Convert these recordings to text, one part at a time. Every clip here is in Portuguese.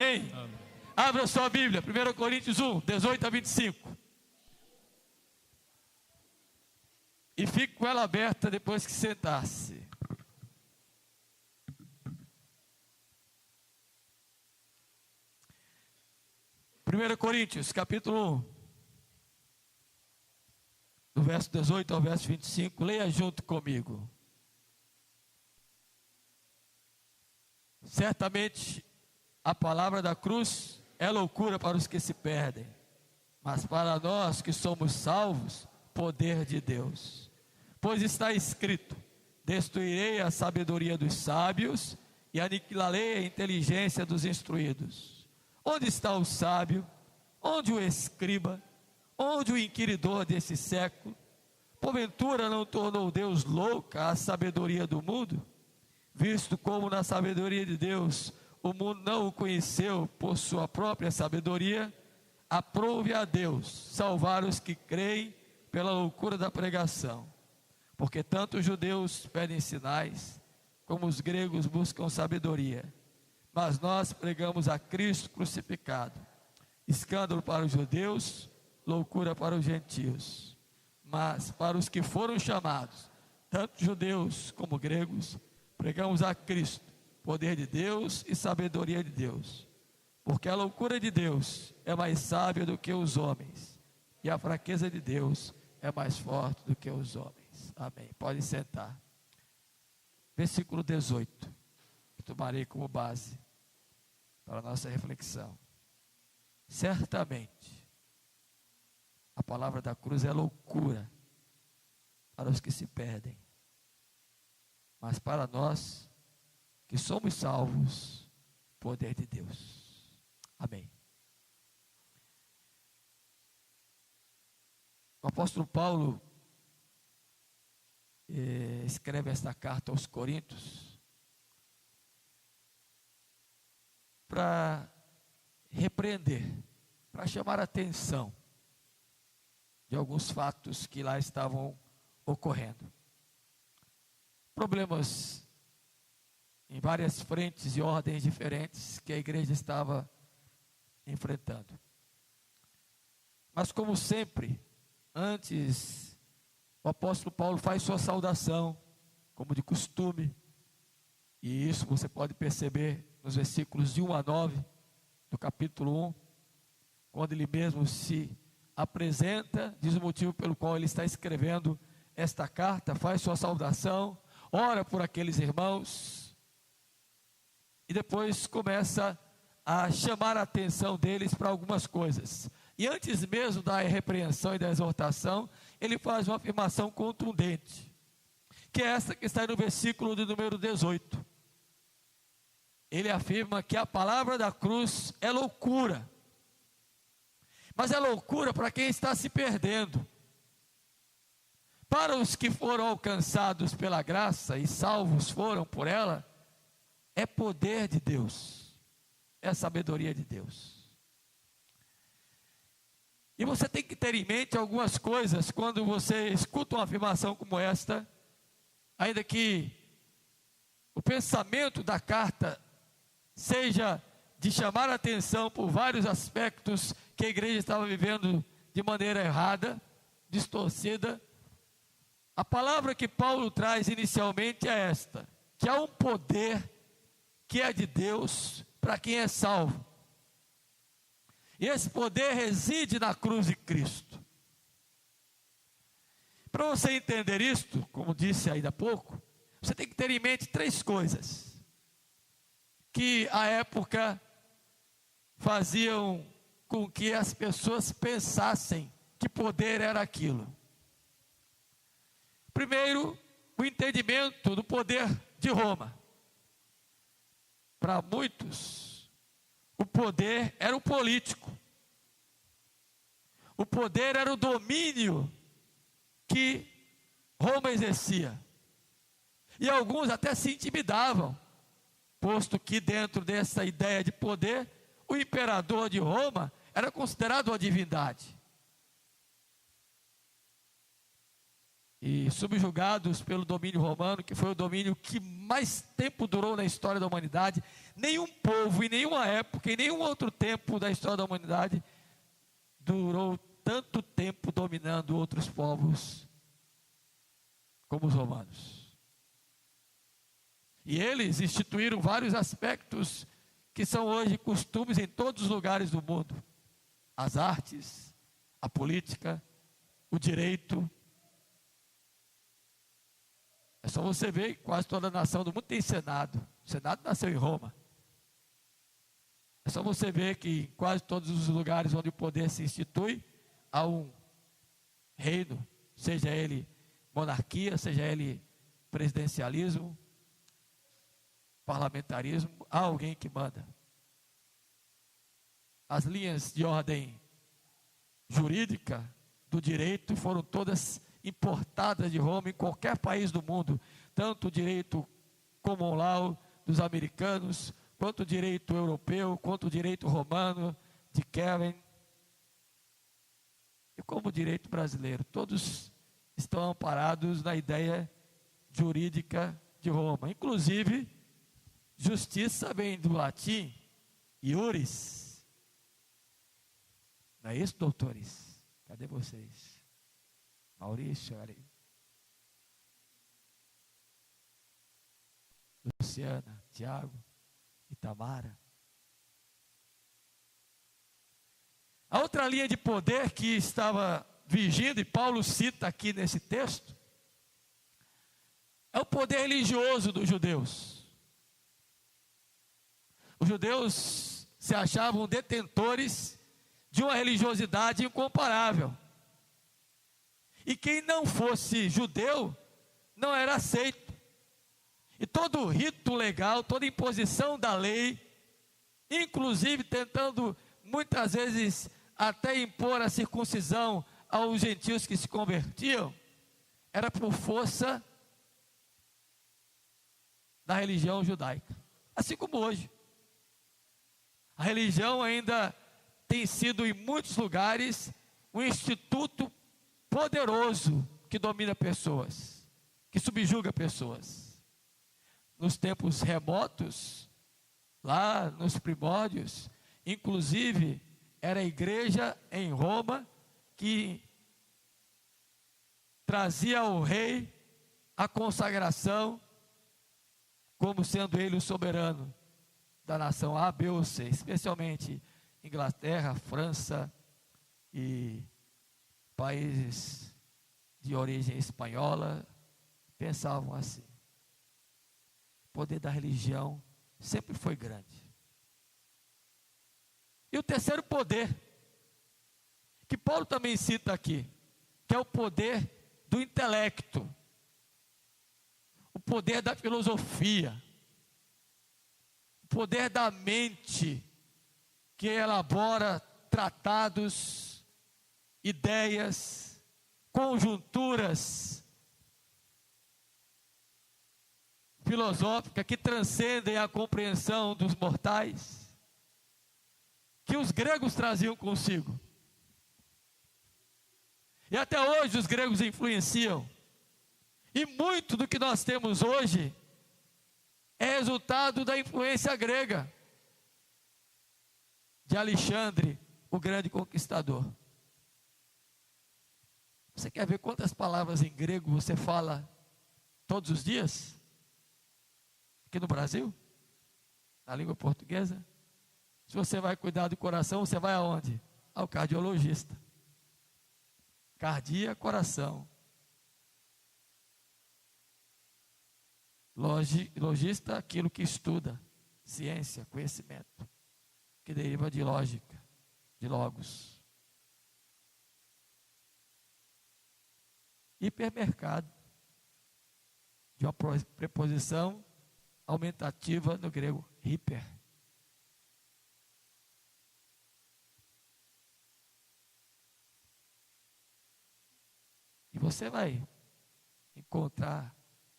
Amém. Amém. Abra sua Bíblia, 1 Coríntios 1, 18 a 25. E fique com ela aberta depois que sentar-se. Primeira Coríntios, capítulo 1, do verso 18 ao verso 25, leia junto comigo. Certamente a palavra da cruz é loucura para os que se perdem, mas para nós que somos salvos, poder de Deus. Pois está escrito: destruirei a sabedoria dos sábios e aniquilarei a inteligência dos instruídos. Onde está o sábio? Onde o escriba? Onde o inquiridor desse século? Porventura não tornou Deus louca a sabedoria do mundo? Visto como na sabedoria de Deus o mundo não o conheceu por sua própria sabedoria, aprove a Deus salvar os que creem pela loucura da pregação. Porque tanto os judeus pedem sinais, como os gregos buscam sabedoria. Mas nós pregamos a Cristo crucificado, escândalo para os judeus, loucura para os gentios. Mas para os que foram chamados, tanto judeus como gregos, pregamos a Cristo, poder de Deus e sabedoria de Deus. Porque a loucura de Deus é mais sábia do que os homens, e a fraqueza de Deus é mais forte do que os homens. Amém. Pode sentar. Versículo 18, que tomarei como base para a nossa reflexão. Certamente, a palavra da cruz é loucura para os que se perdem, mas para nós que somos salvos, poder de Deus. Amém. O apóstolo Paulo escreve esta carta aos Coríntios para repreender, para chamar a atenção de alguns fatos que lá estavam ocorrendo. Problemas em várias frentes e ordens diferentes que a igreja estava enfrentando. Mas como sempre, antes o apóstolo Paulo faz sua saudação, como de costume, e isso você pode perceber nos versículos de 1 a 9 do capítulo 1, quando ele mesmo se apresenta, diz o motivo pelo qual ele está escrevendo esta carta, faz sua saudação, ora por aqueles irmãos, e depois começa a chamar a atenção deles para algumas coisas. E antes mesmo da repreensão e da exortação, ele faz uma afirmação contundente, que é essa que está no versículo de número 18. Ele afirma que a palavra da cruz é loucura, mas é loucura para quem está se perdendo. Para os que foram alcançados pela graça e salvos foram por ela, é poder de Deus, é sabedoria de Deus. E você tem que ter em mente algumas coisas quando você escuta uma afirmação como esta, ainda que o pensamento da carta seja de chamar a atenção por vários aspectos que a igreja estava vivendo de maneira errada, distorcida. A palavra que Paulo traz inicialmente é esta: que há um poder que é de Deus para quem é salvo. E esse poder reside na cruz de Cristo. Para você entender isto, como disse ainda há pouco, você tem que ter em mente três coisas que à época faziam com que as pessoas pensassem que poder era aquilo. Primeiro, o entendimento do poder de Roma. Para muitos, o poder era o político. O poder era o domínio que Roma exercia. E alguns até se intimidavam, posto que dentro dessa ideia de poder, o imperador de Roma era considerado uma divindade. e subjugados pelo domínio romano, que foi o domínio que mais tempo durou na história da humanidade. Nenhum povo, em nenhuma época, em nenhum outro tempo da história da humanidade, durou tanto tempo dominando outros povos como os romanos. E eles instituíram vários aspectos que são hoje costumes em todos os lugares do mundo: as artes, a política, o direito. É só você ver que quase toda a nação do mundo tem Senado. O Senado nasceu em Roma. É só você ver que em quase todos os lugares onde o poder se institui, há um reino, seja ele monarquia, seja ele presidencialismo, parlamentarismo, há alguém que manda. As linhas de ordem jurídica do direito foram todas importadas de Roma em qualquer país do mundo, tanto o direito common law dos americanos, quanto o direito europeu, quanto o direito romano de Kevin, e como o direito brasileiro. Todos estão amparados na ideia jurídica de Roma. Inclusive, justiça vem do latim iuris. Não é isso, doutores? Cadê vocês? Maurício, Luciana, Tiago, Itamara. A outra linha de poder que estava vigindo, e Paulo cita aqui nesse texto, é o poder religioso dos judeus. Os judeus se achavam detentores de uma religiosidade incomparável. E quem não fosse judeu não era aceito. E todo rito legal, toda imposição da lei, inclusive tentando muitas vezes até impor a circuncisão aos gentios que se convertiam, era por força da religião judaica. Assim como hoje. A religião ainda tem sido em muitos lugares um instituto poderoso que domina pessoas, que subjuga pessoas. Nos tempos remotos, lá nos primórdios, inclusive era a igreja em Roma que trazia ao rei a consagração como sendo ele o soberano da nação A, B ou C, especialmente Inglaterra, França e países de origem espanhola pensavam assim. O poder da religião sempre foi grande. E o terceiro poder, que Paulo também cita aqui, que é o poder do intelecto, o poder da filosofia, o poder da mente, que elabora tratados, ideias, conjunturas filosóficas que transcendem a compreensão dos mortais, que os gregos traziam consigo. E até hoje os gregos influenciam. E muito do que nós temos hoje é resultado da influência grega, de Alexandre, o grande conquistador. Você quer ver quantas palavras em grego você fala todos os dias? Aqui no Brasil? Na língua portuguesa? Se você vai cuidar do coração, você vai aonde? Ao cardiologista. Cardia, coração. Logista, aquilo que estuda. Ciência, conhecimento. Que deriva de lógica, de logos. Hipermercado, de uma preposição aumentativa no grego, hiper. E você vai encontrar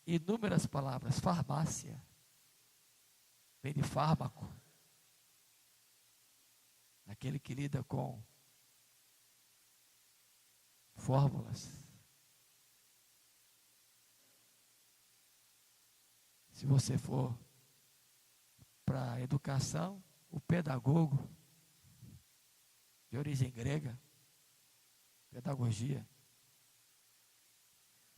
inúmeras palavras. Farmácia, vem de fármaco, aquele que lida com fórmulas. Se você for para a educação, o pedagogo, de origem grega, pedagogia.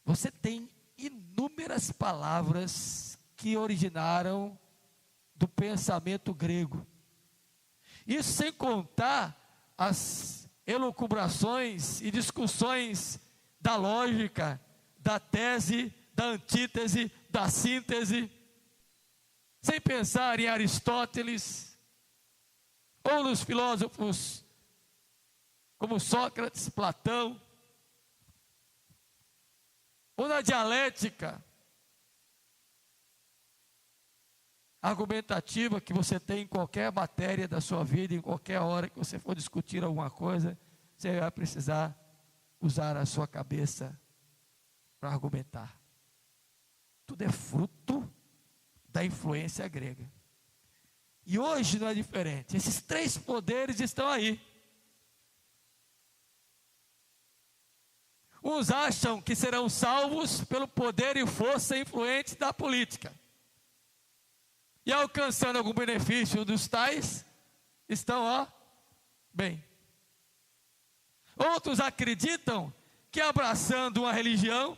Você tem inúmeras palavras que originaram do pensamento grego. Isso sem contar as elucubrações e discussões da lógica, da tese, da antítese, da síntese, sem pensar em Aristóteles, ou nos filósofos como Sócrates, Platão, ou na dialética argumentativa que você tem em qualquer matéria da sua vida, em qualquer hora que você for discutir alguma coisa, você vai precisar usar a sua cabeça para argumentar. Tudo é fruto da influência grega. E hoje não é diferente. Esses três poderes estão aí. Uns acham que serão salvos pelo poder e força influente da política. E alcançando algum benefício dos tais, estão, bem. Outros acreditam que abraçando uma religião,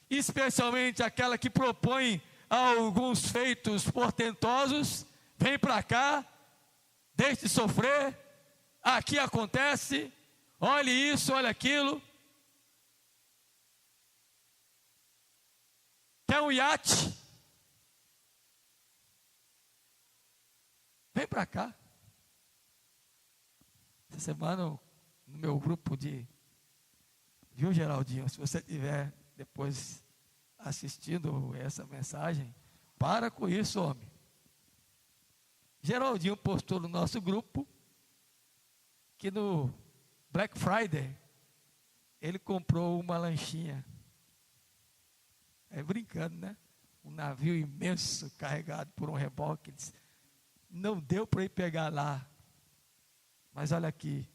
especialmente aquela que propõe alguns feitos portentosos, vem para cá, deixe de sofrer, aqui acontece, olhe isso, olhe aquilo. Quer um iate? Vem para cá. Essa semana, no meu grupo viu, Geraldinho? Se você estiver depois assistindo essa mensagem, para com isso, homem. Geraldinho postou no nosso grupo que no Black Friday ele comprou uma lanchinha. É brincando, né? Um navio imenso carregado por um reboque. Não deu para ir pegar lá. Mas olha aqui,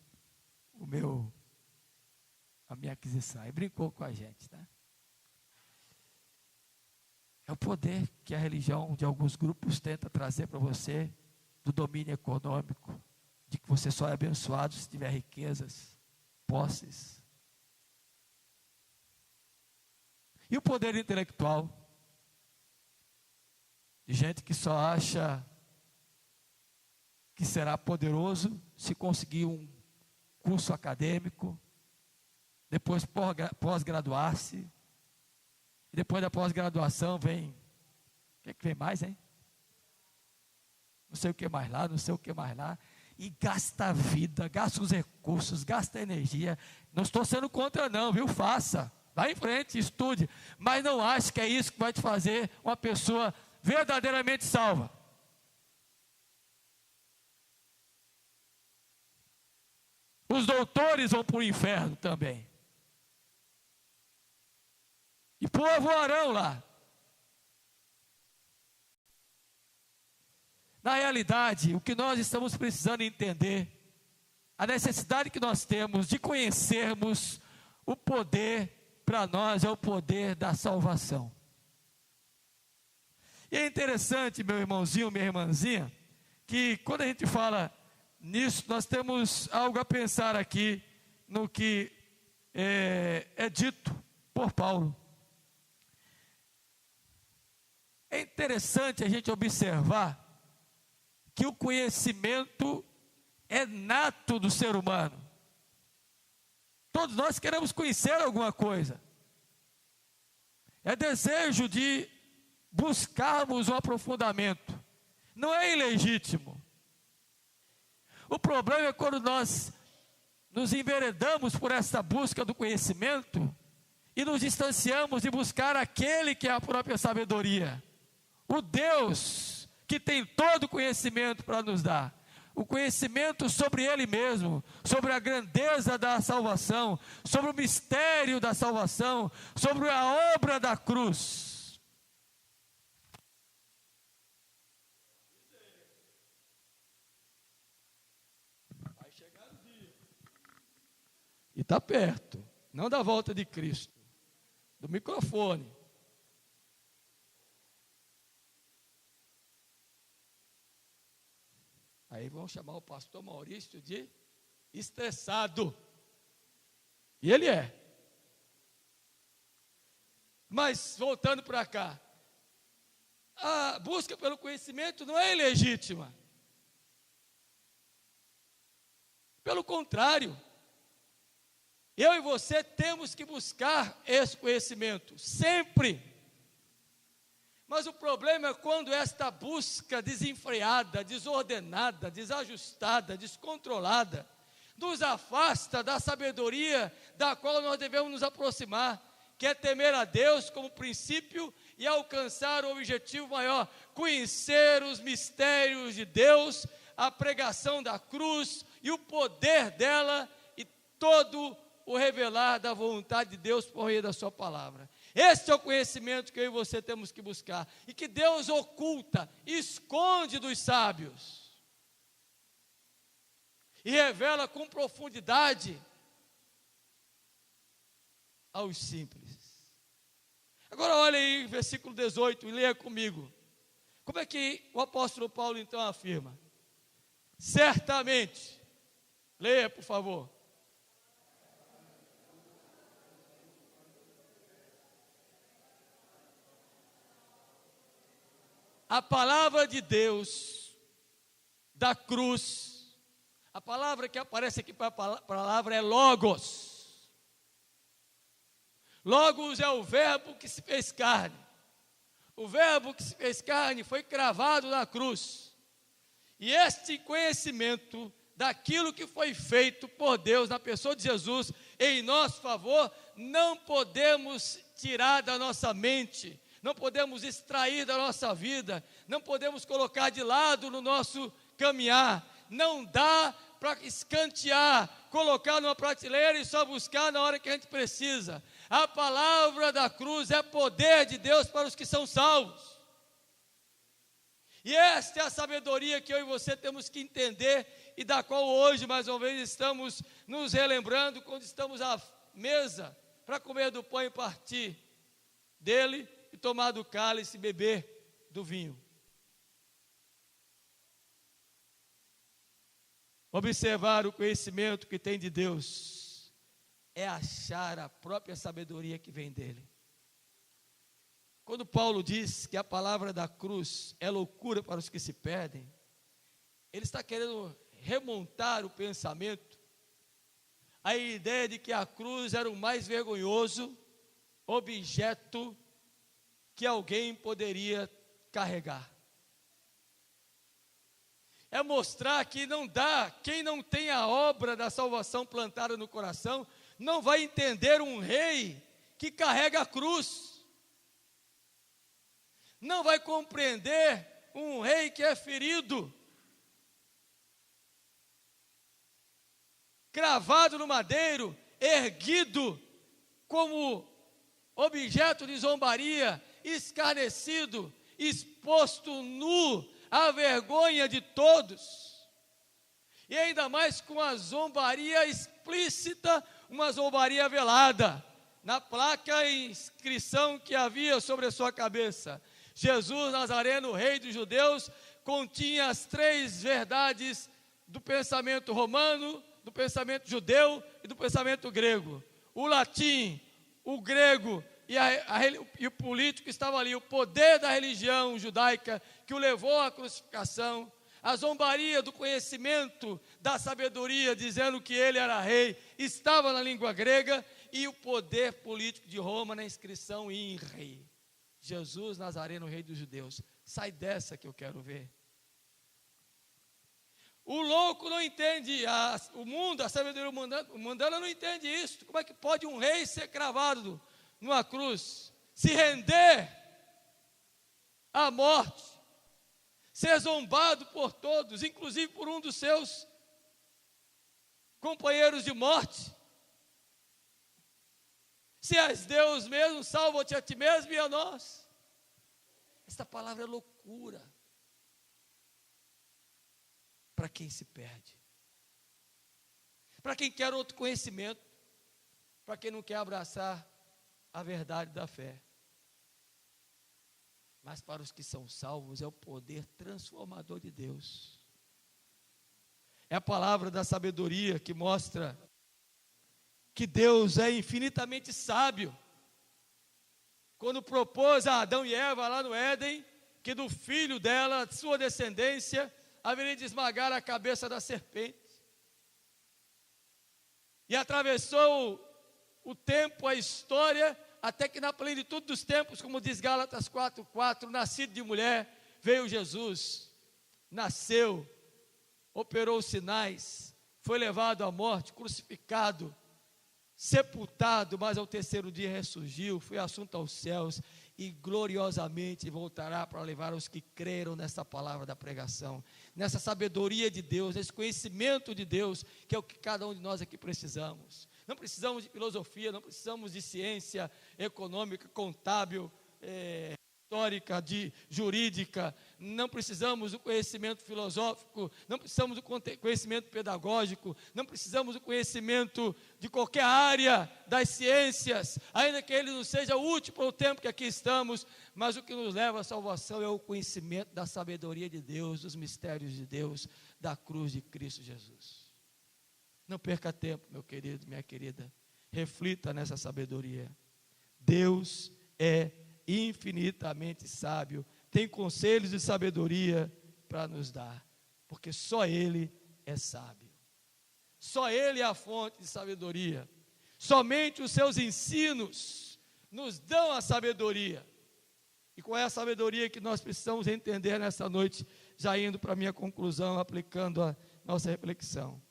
a minha aquisição. Ele brincou com a gente, né? É o poder que a religião de alguns grupos tenta trazer para você, do domínio econômico, de que você só é abençoado se tiver riquezas, posses. E o poder intelectual, de gente que só acha que será poderoso se conseguir um curso acadêmico, depois pós-graduar-se, e depois da pós-graduação vem, o que vem mais, hein? Não sei o que mais lá, não sei o que mais lá, e gasta a vida, gasta os recursos, gasta a energia. Não estou sendo contra não, viu? Faça, vá em frente, estude, mas não ache que é isso que vai te fazer uma pessoa verdadeiramente salva. Os doutores vão para o inferno também. E povoarão lá. Na realidade, o que nós estamos precisando entender, a necessidade que nós temos de conhecermos o poder, para nós é o poder da salvação. E é interessante, meu irmãozinho, minha irmãzinha, que quando a gente fala nisso, nós temos algo a pensar aqui no que é dito por Paulo. É interessante a gente observar que o conhecimento é nato do ser humano. Todos nós queremos conhecer alguma coisa. É desejo de buscarmos um aprofundamento. Não é ilegítimo. O problema é quando nós nos enveredamos por essa busca do conhecimento e nos distanciamos de buscar aquele que é a própria sabedoria. O Deus que tem todo o conhecimento para nos dar. O conhecimento sobre Ele mesmo, sobre a grandeza da salvação, sobre o mistério da salvação, sobre a obra da cruz. Vai chegar o dia. E está perto, não da volta de Cristo, do microfone. Aí vão chamar o pastor Maurício de estressado. E ele é. Mas, voltando para cá, a busca pelo conhecimento não é ilegítima. Pelo contrário, eu e você temos que buscar esse conhecimento, sempre. Mas o problema é quando esta busca desenfreada, desordenada, desajustada, descontrolada, nos afasta da sabedoria da qual nós devemos nos aproximar, que é temer a Deus como princípio e alcançar o objetivo maior, conhecer os mistérios de Deus, a pregação da cruz e o poder dela e todo o revelar da vontade de Deus por meio da sua palavra. Esse é o conhecimento que eu e você temos que buscar e que Deus oculta, esconde dos sábios e revela com profundidade aos simples. Agora olha aí, versículo 18, e leia comigo. Como é que o apóstolo Paulo então afirma? Certamente, leia por favor. A palavra de Deus, da cruz, a palavra que aparece aqui para a palavra é logos. Logos é o verbo que se fez carne. O verbo que se fez carne foi cravado na cruz. E este conhecimento daquilo que foi feito por Deus na pessoa de Jesus em nosso favor, não podemos tirar da nossa mente, não podemos extrair da nossa vida, não podemos colocar de lado no nosso caminhar. Não dá para escantear, colocar numa prateleira e só buscar na hora que a gente precisa. A palavra da cruz é poder de Deus para os que são salvos. E esta é a sabedoria que eu e você temos que entender e da qual hoje, mais uma vez, estamos nos relembrando quando estamos à mesa para comer do pão e partir dele e tomar do cálice e beber do vinho. Observar o conhecimento que tem de Deus é achar a própria sabedoria que vem dele. Quando Paulo diz que a palavra da cruz é loucura para os que se perdem, ele está querendo remontar o pensamento à ideia de que a cruz era o mais vergonhoso objeto que alguém poderia carregar. É mostrar que não dá, quem não tem a obra da salvação plantada no coração, não vai entender um rei que carrega a cruz. Não vai compreender um rei que é ferido, cravado no madeiro, erguido como objeto de zombaria, escarnecido, exposto nu à vergonha de todos, e ainda mais com a zombaria explícita, uma zombaria velada, na placa e inscrição que havia sobre a sua cabeça. Jesus Nazareno, rei dos judeus, continha as três verdades do pensamento romano, do pensamento judeu e do pensamento grego. O latim, o grego e o político estava ali, o poder da religião judaica que o levou à crucificação, a zombaria do conhecimento, da sabedoria, dizendo que ele era rei, estava na língua grega, e o poder político de Roma na inscrição em rei. Jesus Nazareno, rei dos judeus. Sai dessa que eu quero ver. O louco não entende, o mundo, a sabedoria mundana não entende isso. Como é que pode um rei ser cravado numa cruz, se render à morte, ser zombado por todos, inclusive por um dos seus companheiros de morte? Se és Deus mesmo, salva-te a ti mesmo e a nós. Esta palavra é loucura para quem se perde, para quem quer outro conhecimento, para quem não quer abraçar a verdade da fé. Mas para os que são salvos é o poder transformador de Deus. É a palavra da sabedoria que mostra que Deus é infinitamente sábio. Quando propôs a Adão e Eva lá no Éden, que do filho dela, sua descendência, haveria de esmagar a cabeça da serpente. E atravessou o tempo, a história, até que na plenitude dos tempos, como diz Gálatas 4:4, nascido de mulher, veio Jesus, nasceu, operou os sinais, foi levado à morte, crucificado, sepultado, mas ao terceiro dia ressurgiu, foi assunto aos céus e gloriosamente voltará para levar os que creram nessa palavra da pregação, nessa sabedoria de Deus, nesse conhecimento de Deus, que é o que cada um de nós aqui precisamos. Não precisamos de filosofia, não precisamos de ciência econômica, contábil, histórica, jurídica, não precisamos do conhecimento filosófico, não precisamos do conhecimento pedagógico, não precisamos do conhecimento de qualquer área das ciências, ainda que ele não seja útil para o tempo que aqui estamos, mas o que nos leva à salvação é o conhecimento da sabedoria de Deus, dos mistérios de Deus, da cruz de Cristo Jesus. Não perca tempo, meu querido, minha querida, reflita nessa sabedoria. Deus é infinitamente sábio, tem conselhos de sabedoria para nos dar, porque só Ele é sábio, só Ele é a fonte de sabedoria, somente os seus ensinos nos dão a sabedoria, e qual é a sabedoria que nós precisamos entender nessa noite, já indo para a minha conclusão, aplicando a nossa reflexão,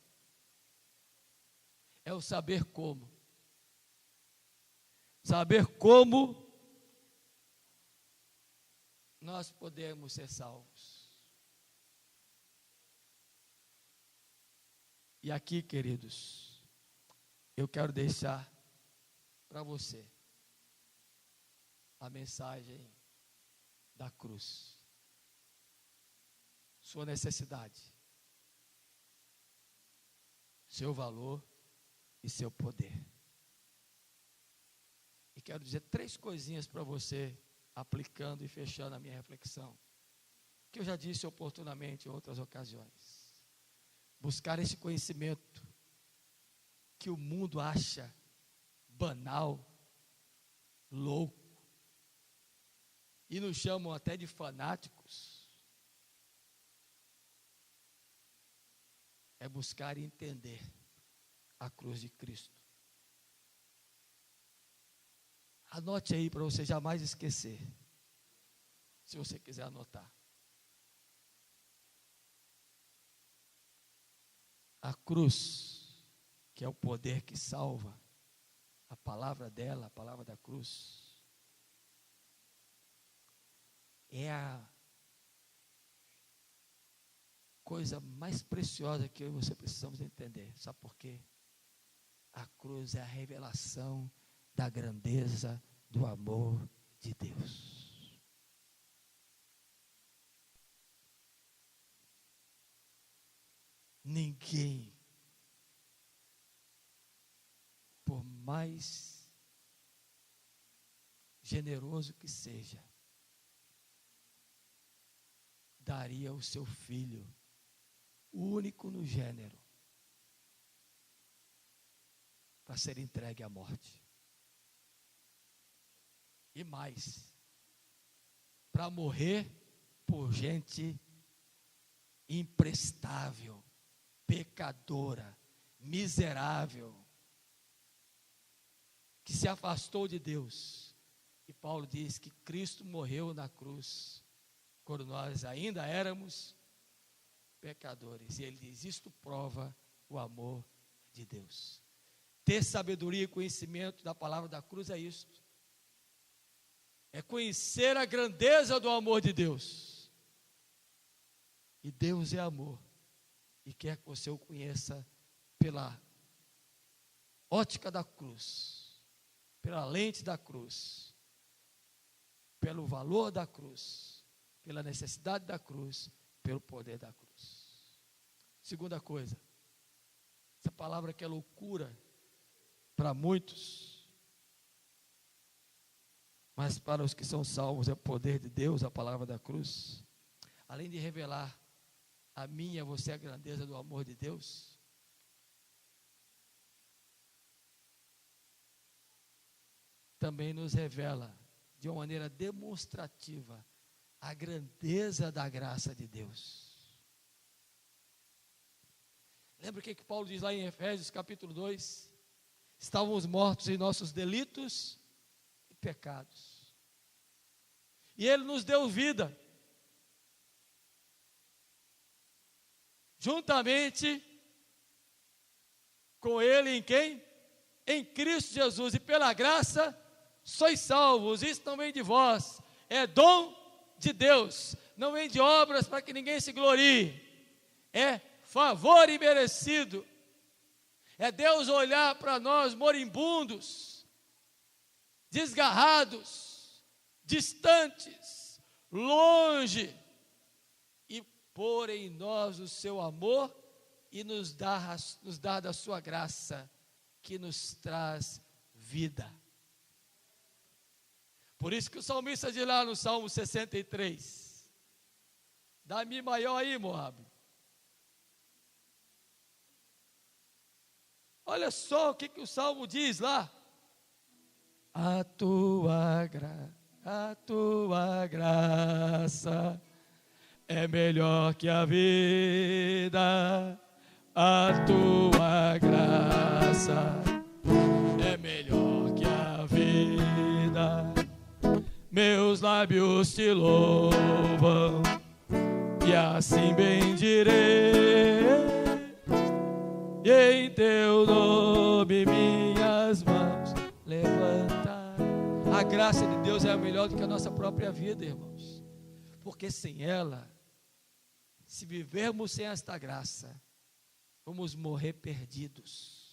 é o saber como nós podemos ser salvos. E aqui, queridos, eu quero deixar para você a mensagem da cruz, sua necessidade, seu valor e seu poder. E quero dizer 3 coisinhas para você, aplicando e fechando a minha reflexão, que eu já disse oportunamente em outras ocasiões. Buscar esse conhecimento que o mundo acha banal, louco, e nos chamam até de fanáticos, é buscar entender a cruz de Cristo. Anote aí para você jamais esquecer, se você quiser anotar. A cruz, que é o poder que salva, a palavra dela, a palavra da cruz, é a coisa mais preciosa que eu e você precisamos entender. Sabe por quê? A cruz é a revelação da grandeza do amor de Deus. Ninguém, por mais generoso que seja, daria o seu filho, único no gênero, para ser entregue à morte. E mais, para morrer por gente imprestável, pecadora, miserável, que se afastou de Deus. E Paulo diz que Cristo morreu na cruz, quando nós ainda éramos pecadores. E ele diz, isto prova o amor de Deus. Ter sabedoria e conhecimento da palavra da cruz é isto. É conhecer a grandeza do amor de Deus. E Deus é amor. E quer que você o conheça pela ótica da cruz, pela lente da cruz, pelo valor da cruz, pela necessidade da cruz, pelo poder da cruz. Segunda coisa, essa palavra que é loucura para muitos, mas para os que são salvos é o poder de Deus, a palavra da cruz, além de revelar a mim e a você a grandeza do amor de Deus? Também nos revela, de uma maneira demonstrativa, a grandeza da graça de Deus. Lembra o que Paulo diz lá em Efésios capítulo 2? Estávamos mortos em nossos delitos e pecados. E Ele nos deu vida. Juntamente com Ele em quem? Em Cristo Jesus. E pela graça sois salvos. Isso não vem de vós, é dom de Deus. Não vem de obras para que ninguém se glorie. É favor imerecido. É Deus olhar para nós moribundos, desgarrados, distantes, longe, e pôr em nós o seu amor e nos dar da sua graça, que nos traz vida. Por isso que o salmista diz lá no Salmo 63, dá Mi maior aí, Moab. Olha só o que o Salmo diz lá. A tua graça é melhor que a vida. A tua graça é melhor que a vida. Meus lábios te louvam e assim bendirei. E em teu nome minhas mãos levantar. A graça de Deus é melhor do que a nossa própria vida, irmãos. Porque sem ela, se vivermos sem esta graça, vamos morrer perdidos.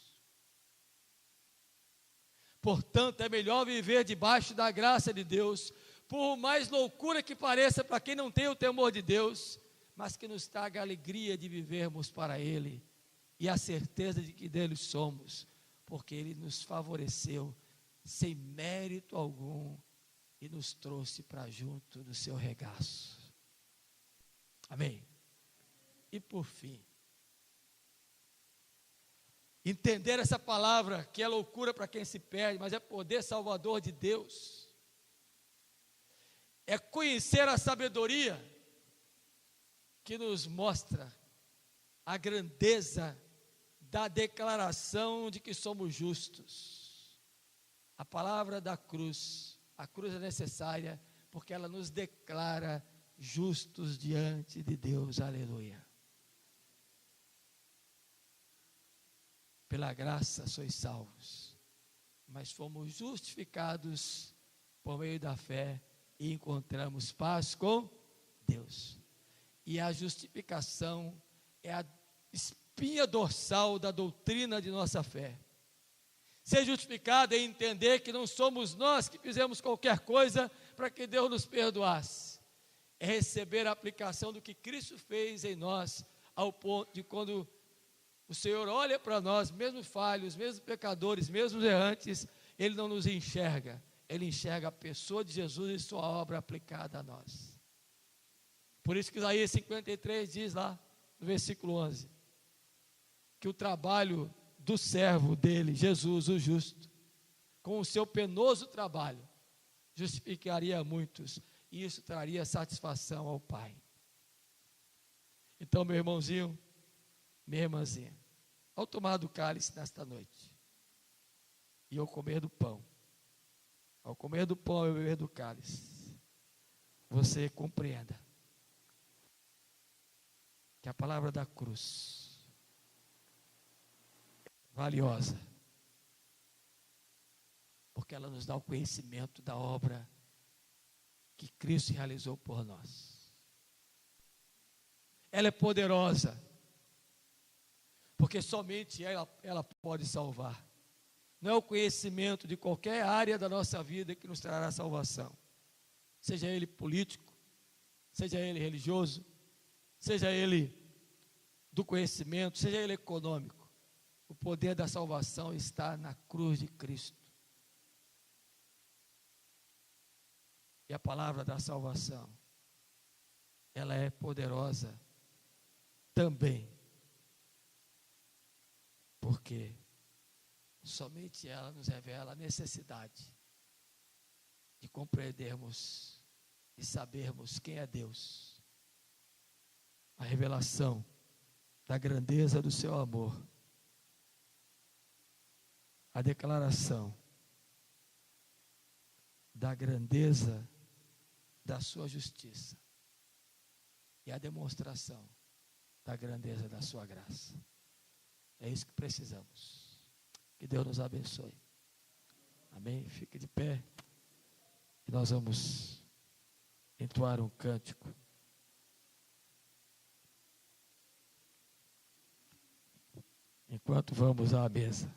Portanto, é melhor viver debaixo da graça de Deus, por mais loucura que pareça para quem não tem o temor de Deus, mas que nos traga a alegria de vivermos para Ele. E a certeza de que dele somos, porque Ele nos favoreceu sem mérito algum e nos trouxe para junto do seu regaço. Amém? E por fim, entender essa palavra, que é loucura para quem se perde, mas é poder salvador de Deus, é conhecer a sabedoria que nos mostra a grandeza da declaração de que somos justos. A palavra da cruz, a cruz é necessária porque ela nos declara justos diante de Deus, aleluia. Pela graça sois salvos, mas fomos justificados por meio da fé e encontramos paz com Deus. E a justificação é a espinha dorsal da doutrina de nossa fé. Ser justificado é entender que não somos nós que fizemos qualquer coisa para que Deus nos perdoasse. É receber a aplicação do que Cristo fez em nós, ao ponto de quando o Senhor olha para nós, mesmo falhos, mesmo pecadores, mesmo errantes, Ele não nos enxerga. Ele enxerga a pessoa de Jesus e sua obra aplicada a nós. Por isso que Isaías 53 diz lá, no versículo 11, que o trabalho do servo dele, Jesus, o justo, com o seu penoso trabalho, justificaria muitos, e isso traria satisfação ao Pai. Então, meu irmãozinho, minha irmãzinha, ao tomar do cálice nesta noite, e ao comer do pão e beber do cálice, você compreenda que a palavra da cruz valiosa, porque ela nos dá o conhecimento da obra que Cristo realizou por nós. Ela é poderosa, porque somente ela pode salvar. Não é o conhecimento de qualquer área da nossa vida que nos trará salvação, seja ele político, seja ele religioso, seja ele do conhecimento, seja ele econômico. O poder da salvação está na cruz de Cristo. E a palavra da salvação, ela é poderosa também, porque somente ela nos revela a necessidade de compreendermos e sabermos quem é Deus. A revelação da grandeza do seu amor. A declaração da grandeza da sua justiça. E a demonstração da grandeza da sua graça. É isso que precisamos. Que Deus nos abençoe. Amém? Fique de pé. E nós vamos entoar um cântico. Enquanto vamos à mesa.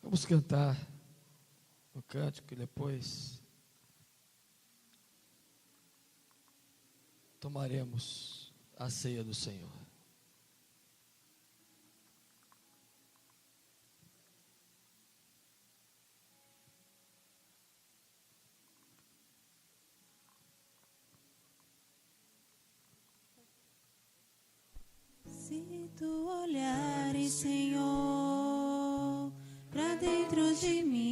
Vamos cantar um cântico e depois tomaremos a ceia do Senhor. Se tu olhares, Senhor, pra dentro de mim,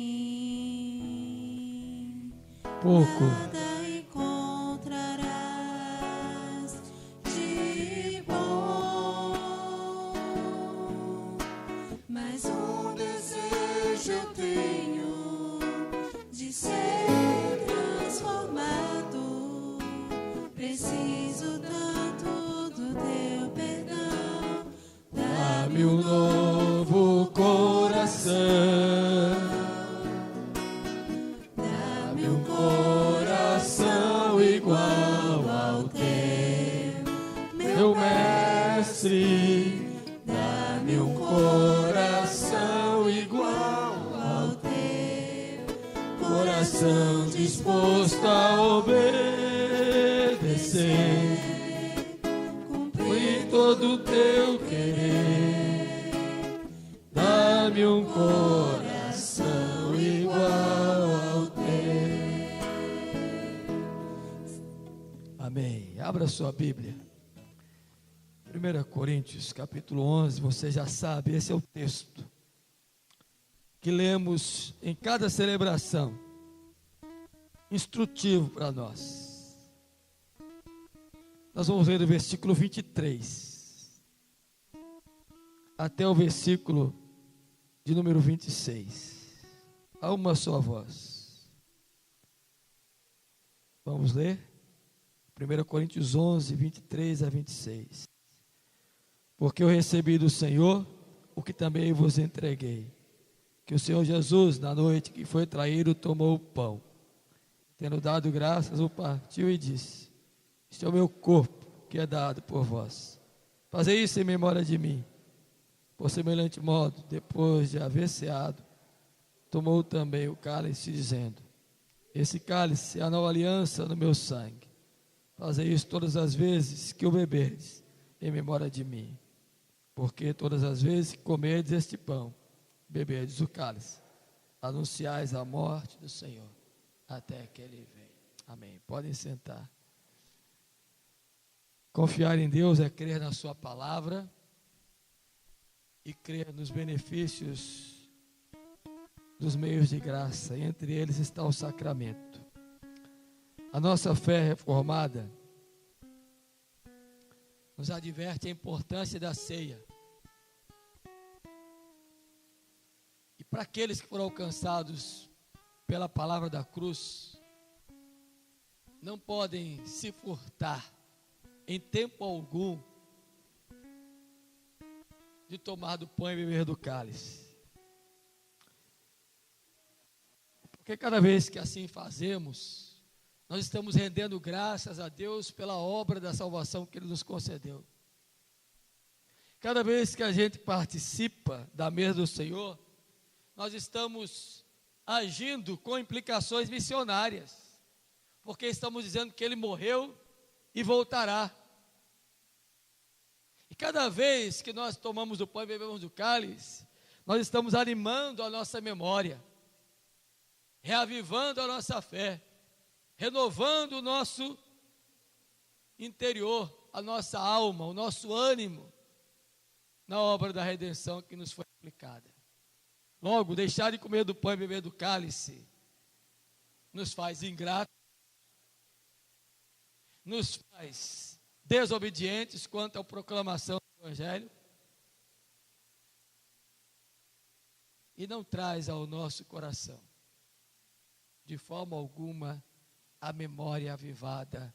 Pouco. nada encontrarás de bom, mas um desejo eu tenho de ser transformado. Preciso tanto do teu perdão. Dá-me um novo coração. Dá-me um coração igual ao teu, meu mestre. Dá-me um coração igual ao teu, coração disposto a obedecer, cumprir todo o teu querer. Dá-me um coração igual ao teu. Amém. Abra sua Bíblia. 1 Coríntios, capítulo 11, você já sabe, esse é o texto que lemos em cada celebração, instrutivo para nós. Nós vamos ler do versículo 23 até o versículo de número 26, a uma só voz. Vamos ler? 1 Coríntios 11, 23 a 26. Porque eu recebi do Senhor o que também vos entreguei, que o Senhor Jesus, na noite que foi traído, tomou o pão, tendo dado graças, o partiu e disse: este é o meu corpo, que é dado por vós. Fazei isso em memória de mim. Por semelhante modo, depois de haver ceado, tomou também o cálice, dizendo: esse cálice é a nova aliança no meu sangue. Fazei isso todas as vezes que o beberdes, em memória de mim. Porque todas as vezes que comerdes este pão, beberdes o cálice, anunciais a morte do Senhor, até que Ele venha. Amém. Podem sentar. Confiar em Deus é crer na sua palavra e crer nos benefícios dos meios de graça. Entre eles está o sacramento. A nossa fé reformada nos adverte a importância da ceia. E para aqueles que foram alcançados pela palavra da cruz, não podem se furtar em tempo algum, de tomar do pão e beber do cálice. Porque cada vez que assim fazemos, nós estamos rendendo graças a Deus pela obra da salvação que Ele nos concedeu. Cada vez que a gente participa da mesa do Senhor, nós estamos agindo com implicações missionárias, porque estamos dizendo que Ele morreu e voltará. E cada vez que nós tomamos o pão e bebemos do cálice, nós estamos animando a nossa memória, reavivando a nossa fé, renovando o nosso interior, a nossa alma, o nosso ânimo, na obra da redenção que nos foi aplicada. Logo, deixar de comer do pão e beber do cálice nos faz ingratos, nos faz desobedientes quanto à proclamação do Evangelho e não traz ao nosso coração, de forma alguma, a memória avivada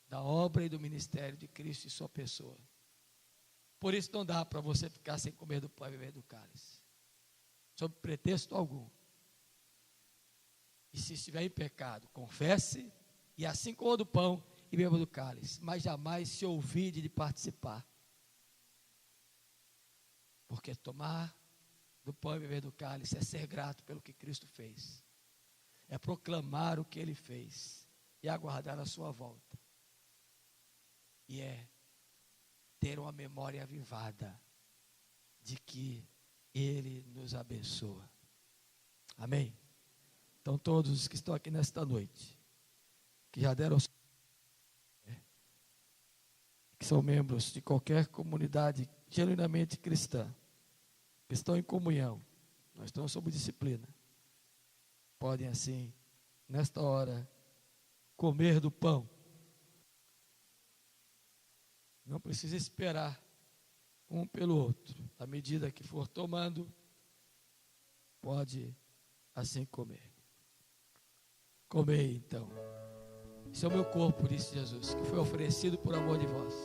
da obra e do ministério de Cristo e sua pessoa. Por isso não dá para você ficar sem comer do pão e beber do cálice, sob pretexto algum. E se estiver em pecado, confesse, e assim coma do pão e beba do cálice, mas jamais se ouvide de participar. Porque tomar do pão e beber do cálice é ser grato pelo que Cristo fez, é proclamar o que Ele fez e aguardar a sua volta, e é ter uma memória avivada de que Ele nos abençoa. Amém? Então todos os que estão aqui nesta noite, que já deram, que são membros de qualquer comunidade genuinamente cristã, que estão em comunhão, nós estamos sob disciplina, podem assim, nesta hora, comer do pão. Não precisa esperar um pelo outro. À medida que for tomando, pode assim comer. Comei então. Esse é o meu corpo, disse Jesus, que foi oferecido por amor de vós.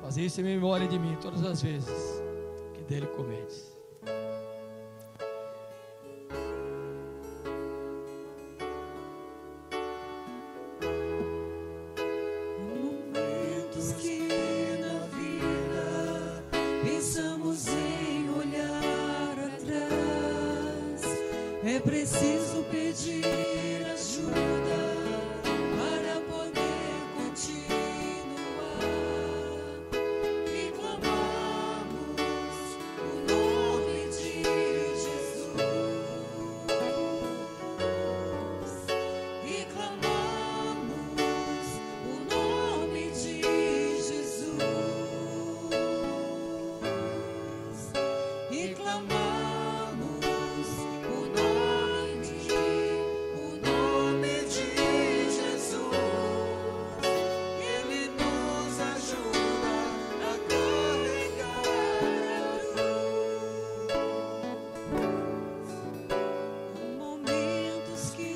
Fazei isso em memória de mim todas as vezes que dele comerdes. Momentos que na vida pensamos em olhar atrás, é preciso pedir ajuda para poder continuar e clamarmos o nome de Jesus e clamarmos o nome de Jesus e clamarmos o nome de Jesus. Ele nos ajuda a carregar a cruz. Momentos que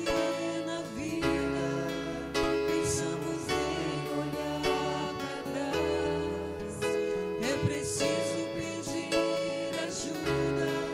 na vida pensamos em olhar para trás, é preciso pedir ajuda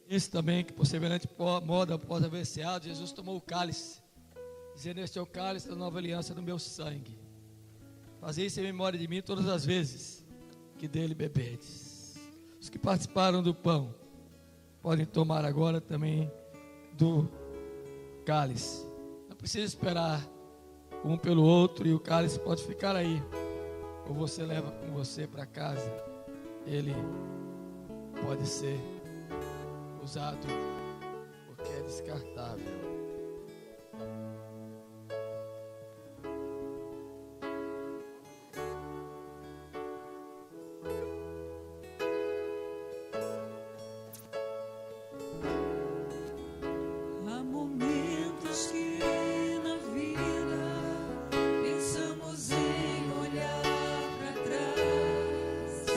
Isso também, que por semelhante modo, após haver ceado, Jesus tomou o cálice, dizendo: este é o cálice da nova aliança do meu sangue. Fazei isso em memória de mim todas as vezes que dele beberdes. Os que participaram do pão podem tomar agora também do cálice. Não precisa esperar um pelo outro, e o cálice pode ficar aí, ou você leva com você para casa. Ele pode ser usado porque é descartável. Há momentos que na vida pensamos em olhar para trás.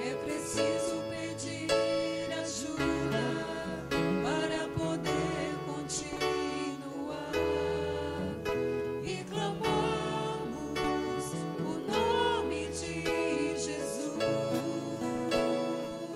É preciso pedir ajuda para poder continuar. E clamamos o nome de Jesus. E clamamos o nome de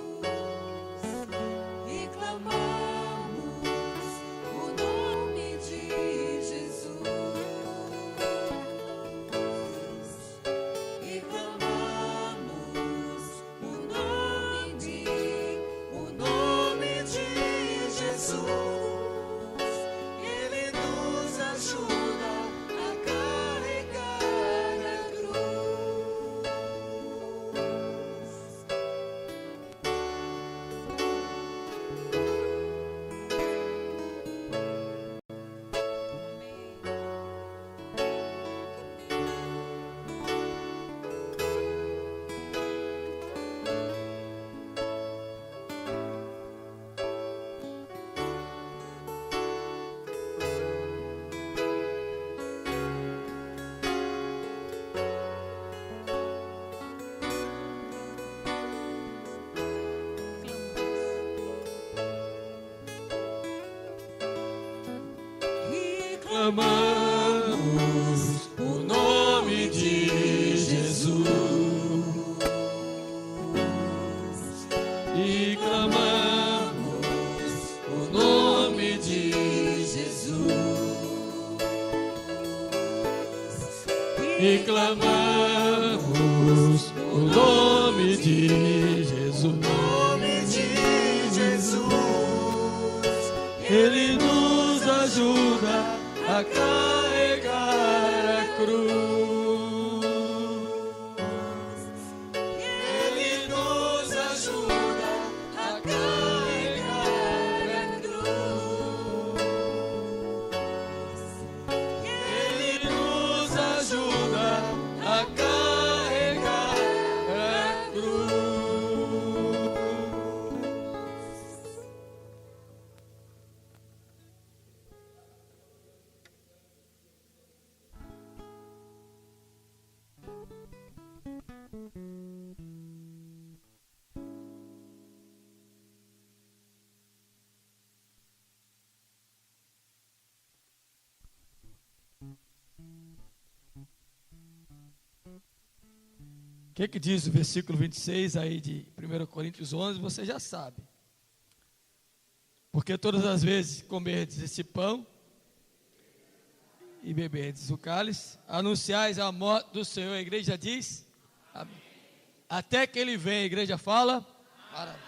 Jesus. E clamamos o nome de Jesus. Ele nos ajuda a carregar a cruz. E Clamamos o nome de Jesus. E clamamos o nome de Jesus. E clamamos o nome de Jesus. nome de Jesus. Ele nos ajuda a carregar a cruz. Ele nos ajuda a carregar a cruz. Ele nos ajuda a carregar a cruz. O que diz o versículo 26 aí de 1 Coríntios 11? Você já sabe. Porque todas as vezes que comerdes esse pão e beberdes o cálice, anunciais a morte do Senhor. A igreja diz: amém. Até que ele venha, a igreja fala: maravilha.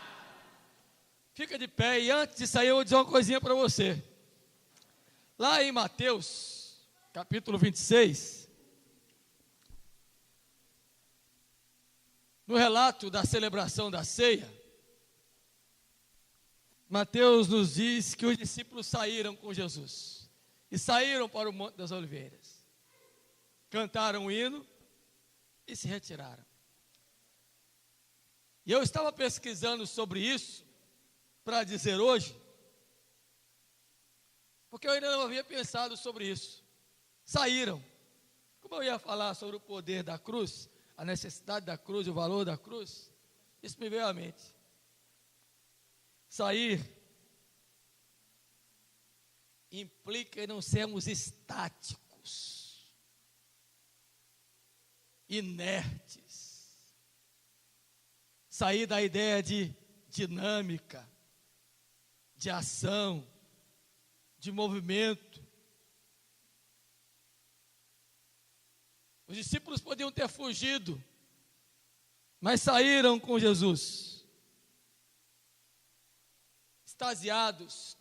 Fica de pé, e antes de sair eu vou dizer uma coisinha para você. Lá em Mateus, capítulo 26, no relato da celebração da ceia, Mateus nos diz que os discípulos saíram com Jesus e saíram para o Monte das Oliveiras, cantaram um hino e se retiraram. E eu estava pesquisando sobre isso para dizer hoje, porque eu ainda não havia pensado sobre isso. Saíram. Como eu ia falar sobre o poder da cruz, a necessidade da cruz, o valor da cruz, isso me veio à mente. Sair implica em não sermos estáticos, inertes. Sair da ideia de dinâmica. de ação, de movimento. Os discípulos podiam ter fugido, mas saíram com Jesus, extasiados,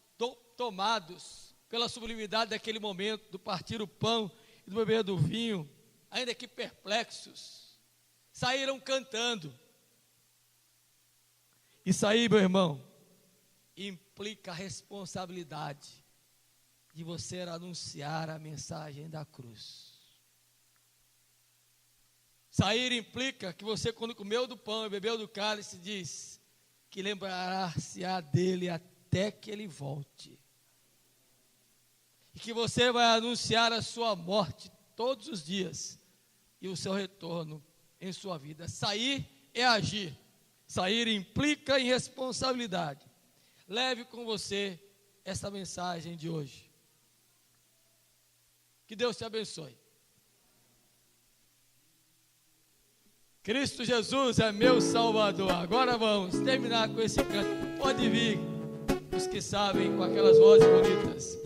tomados pela sublimidade daquele momento, do partir o pão e do beber do vinho, ainda que perplexos, saíram cantando. E sair, meu irmão, implica a responsabilidade de você anunciar a mensagem da cruz. Sair implica que você, quando comeu do pão e bebeu do cálice, diz que lembrará-se-á dele até que ele volte. E que você vai anunciar a sua morte todos os dias e o seu retorno em sua vida. Sair é agir. Sair implica em responsabilidade. Leve com você essa mensagem de hoje. Que Deus te abençoe. Cristo Jesus é meu Salvador. Agora vamos terminar com esse canto. Pode vir, os que sabem, com aquelas vozes bonitas.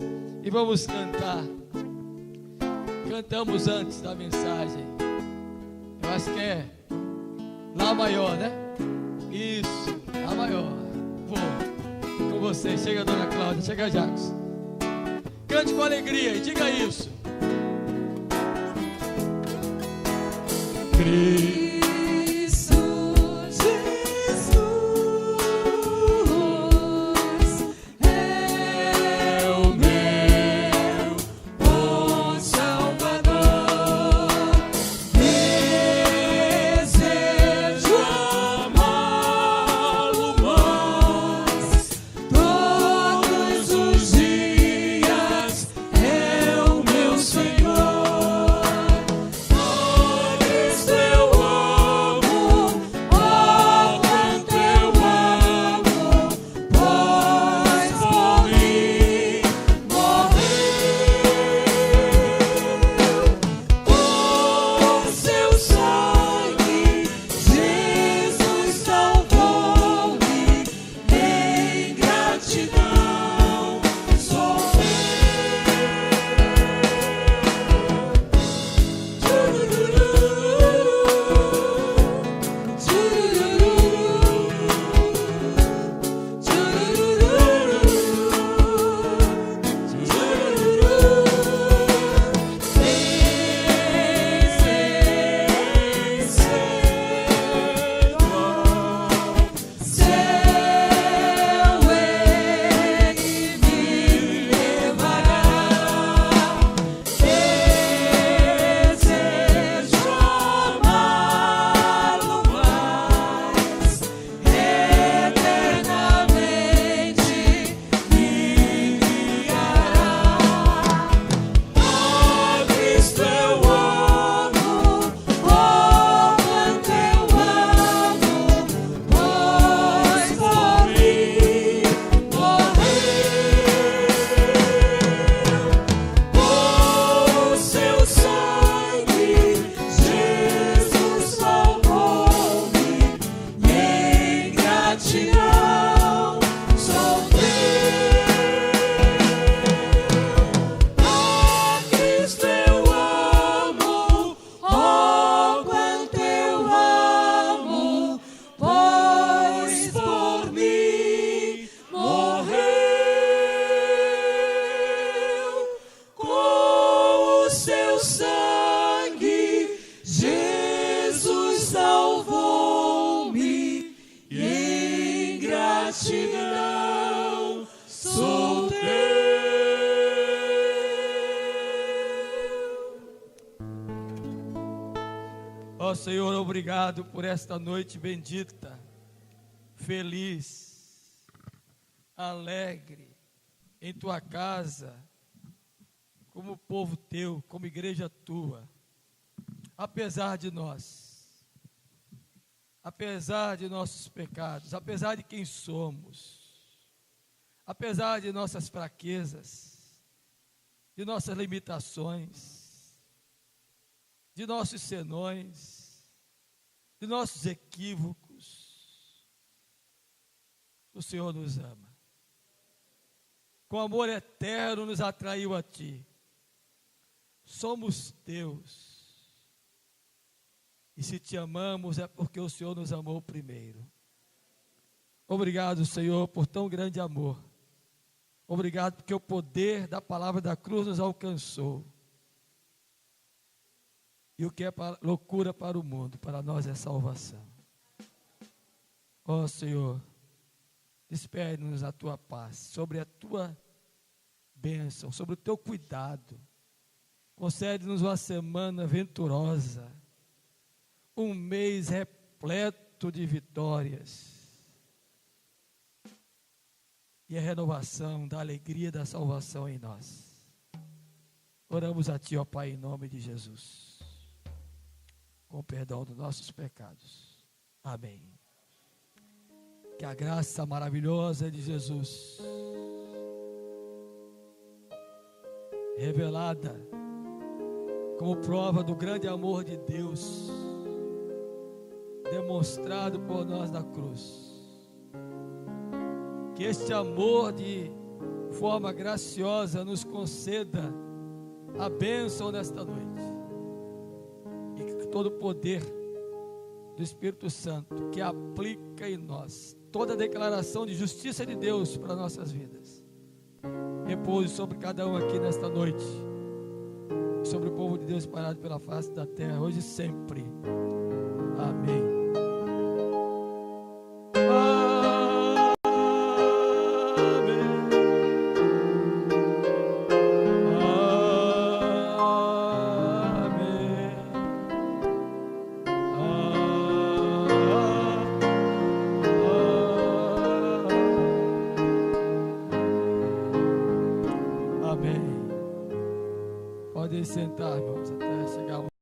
E vamos cantar. Cantamos antes da mensagem. Eu acho que é Lá maior, né? Isso, Lá maior. Vou com você. Chega, dona Cláudia. Chega, Jacos. Cante com alegria e diga isso. Cristo gratidão sou teu. Ó Senhor, obrigado por esta noite bendita, feliz, alegre, em tua casa, como povo teu, como igreja tua, apesar de nós, apesar de nossos pecados, apesar de quem somos, apesar de nossas fraquezas, de nossas limitações, de nossos senões, de nossos equívocos, o Senhor nos ama. com amor eterno nos atraiu a Ti. Somos Teus. E se Te amamos é porque o Senhor nos amou primeiro. Obrigado, Senhor, por tão grande amor. Obrigado porque o poder da palavra da cruz nos alcançou. E o que é loucura para o mundo, para nós é salvação. Ó Senhor, despede-nos a Tua paz, sobre a Tua bênção, sobre o Teu cuidado. Concede-nos uma semana venturosa, um mês repleto de vitórias. E a renovação da alegria da salvação em nós. Oramos a Ti, ó Pai, em nome de Jesus. Com o perdão dos nossos pecados. Amém. Que a graça maravilhosa de Jesus, revelada como prova do grande amor de Deus, demonstrado por nós na cruz, que este amor de forma graciosa nos conceda a bênção nesta noite. E que todo o poder do Espírito Santo que aplica em nós toda a declaração de justiça de Deus para nossas vidas repouse sobre cada um aqui nesta noite, sobre o povo de Deus espalhado pela face da terra, hoje e sempre. Amém. Podem sentar, irmãos, até chegar